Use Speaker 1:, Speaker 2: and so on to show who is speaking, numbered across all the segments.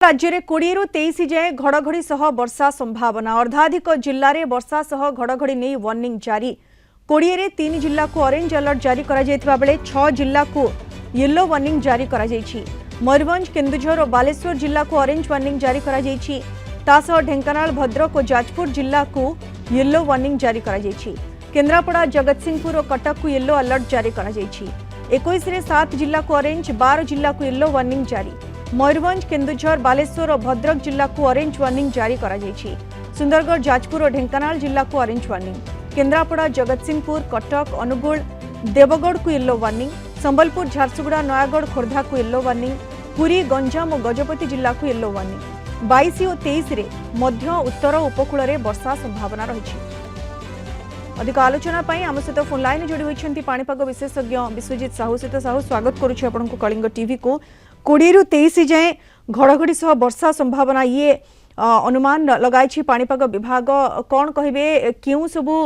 Speaker 1: राज्य में 20 ରୁ 23 जाए घड़घड़ी सह वर्षा संभावना। अर्धाधिक जिले में वर्षा सह घड़घड़ी नहीं वार्निंग जारी। 20 रे 3 जिला को ऑरेंज अलर्ट जारी करा जायतिबा बेले 6 जिला को येलो वार्निंग जारी करा जायछि। मयूरभंज, केन्दुझर और बालेश्वर जिला को ऑरेंज वार्निंग जारी करा जायछि। तासह ढेंकानाल, भद्रक और जाजपुर जिला को येलो वार्निंग जारी करा जायछि। केन्द्रापड़ा, जगतसिंहपुर और कटक को येलो अलर्ट जारी करा जायछि। 21 रे 7 जिला को ऑरेंज, 12 जिला को येलो वार्निंग जारी। मयूरभंज, केन्दुझर, बालेश्वर और भद्रक जिला को ऑरेंज वार्निंग जारी करा जायछि। सुंदरगढ़, जाजपुर और ढेंकानाल जिला को ऑरेंज वार्निंग। केन्द्रापड़ा, जगतसिंहपुर, कटक, अनुगुल, देवगढ़ को येलो वार्निंग। संबलपुर, झारसुगुड़ा, नयागढ़, खोर्धा को येलो वार्निंग। पुरी, गंजाम और गजपति जिला को येलो वार्निंग। 22 और 23 रे मध्य उत्तर उपकूल में वर्षा संभावना रही। अधिक आलोचना आम सहित फोन लाइन जोड़ी होती पाणीपाग विशेषज्ञ विश्वजित साहू सहित। साहू, स्वागत करुच्ची आपको कलिंग टीवी को। 20 ରୁ 23 जाए घड़घड़ी सह वर्षा संभावना ये अनुमान लगाई पाणीपाग विभाग। कौन कहे क्यों सबू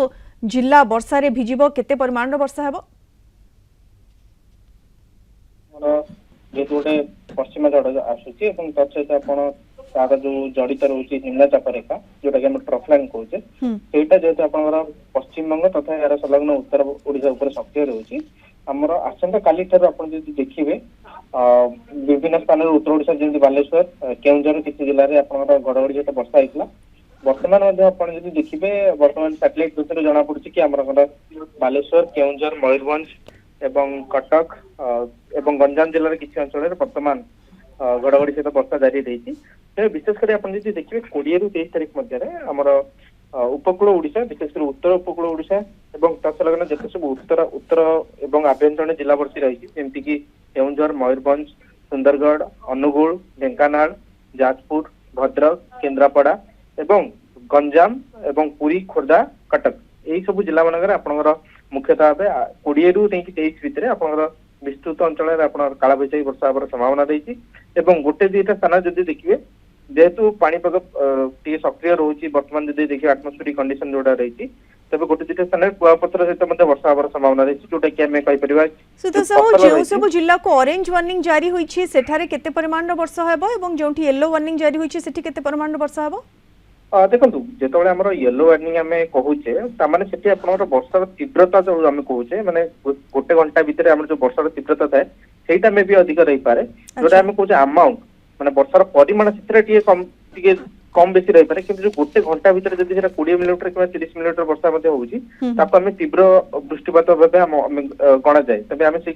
Speaker 1: जिला वर्षा रे भिजिबो, केते परिमाण वर्षा हेबो?
Speaker 2: गोटे पश्चिम झड़ आसूची सहित आपण तार जो जड़ित रोचे निम्नचाप रेखा जोटा कि ट्रफलाइन कहे सेटा जेहेतु आप पश्चिम बंग तथा यार संलग्न उत्तर ओडिशा उपर सक्रिय रोचे आमर आसंता काली ठार आप देखिए विभिन्न स्थान उत्तर ओडिशा जमी बालेश्वर, केउंझर किसी जिले में आप घड़घड़ी सहित वर्षा होता। बर्तमान देखिए बर्तमान सैटेलाइट दृश्य जना पड़ी कि आम बालेश्वर, केउंझर, मयूरभंज एवं कटक एवं गंजाम जिले किसी अंचल बर्तमान घड़घड़ी सहित वर्षा जारी रही। विशेषकर आप देखिए 20 ରୁ 23 तारीख मध्य आमर उपकूल ओडिशा, विशेषकर उत्तर उपकूल ओडिशा एवं तत्सलग्न जिते सब उत्तर उत्तर एवं आभ्यंतरीण जिला वर्षी रही जमीक केउंझर, मयूरभंज, सुंदरगढ़, अनुगुल, ढेंकानाल, जाजपुर, भद्रक, केन्द्रापड़ा एवं गंजाम एवं पुरी, खोर्धा, कटक यही सब जिला मानक आपंकर मुख्यतः भाव 20 ରୁ 23 भितर आप विस्तृत अंचल कालबैशाखी वर्षा होवर संभावना रही। गोटे दुईटा स्थान जब देखिए जेहेतु पाणीपाग सक्रिय रोचे बर्तमान जब देखिए आटमोस्फेरिक कंडीशन जोड़ा रही तेज गोटे दुईटा स्थान कुआपथर सहित वर्षा होवर संभावना रही जोटा कि आम कहीपर
Speaker 1: सब जिला को ऑरेंज वार्निंग जारी होईछि सेठारे केते परिमाण वर्षा हेबो एवं जोंठी येलो वार्निंग जारी होईछि सेठी केते परिमाण वर्षा हेबो?
Speaker 2: देखो जो आम येलो वार्निंग आम कहूचे से वर्षार तीव्रता जो आम कहूचे माने गोटे घंटा भितर आम जो वर्षार तीव्रता थाए सेटा में भी अधिक रही पारे जोटा आम कहूचे अमाउंट माने वर्षार परिमाण से कम बेसी रही पारे किंतु जो गोटे घंटा भितर जब 20 मिलीमीटर कि 30 मिलीमीटर वर्षा होउची ताको आम तीव्र वृष्टिपात भाव गणा जाए। तबे आम से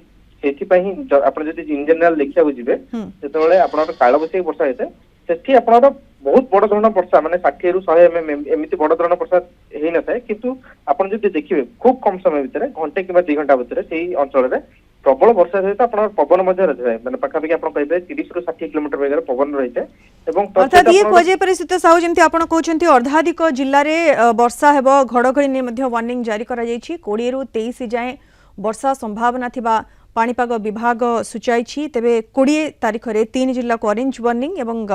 Speaker 2: आप इन जनरल देखा जी जो आप कालबैशाखी वर्षा होता है सेठी आपनर बहुत बड़ धरण वर्षा माने 60 ରୁ 100 एमती बड़ धरण वर्षा हो न थाए किंतु आपन जदि देखिए खूब कम समय भितर घंटे कि 2 घंटा भितर से अंचल में प्रबल वर्षा सहित आप पवन रही है मैंने पाखापाखि आप कहे 30 ରୁ 60 किलोमीटर वेगर पवन रही है।
Speaker 1: अर्थात ये खोजे परिस्थित साहू जमती आपण कहउछंती अर्धाधिक जिल्ला रे वर्षा हेबो, घड़घड़ी ने मध्य वार्निंग जारी करा जायछि। 20 ରୁ 23 जाए वर्षा संभावना थिबा पाणीपाग विभाग सूचाई। तेबे 20 तारीख रे 3 जिला को ऑरेंज वार्निंग एवं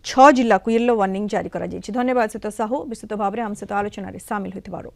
Speaker 1: 6 जिला को येलो वार्निंग जारी करा जायछि। धन्यवाद सहित साहू विस्तृत भाव में आम सहित आलोचन सामिल होइथिबारो।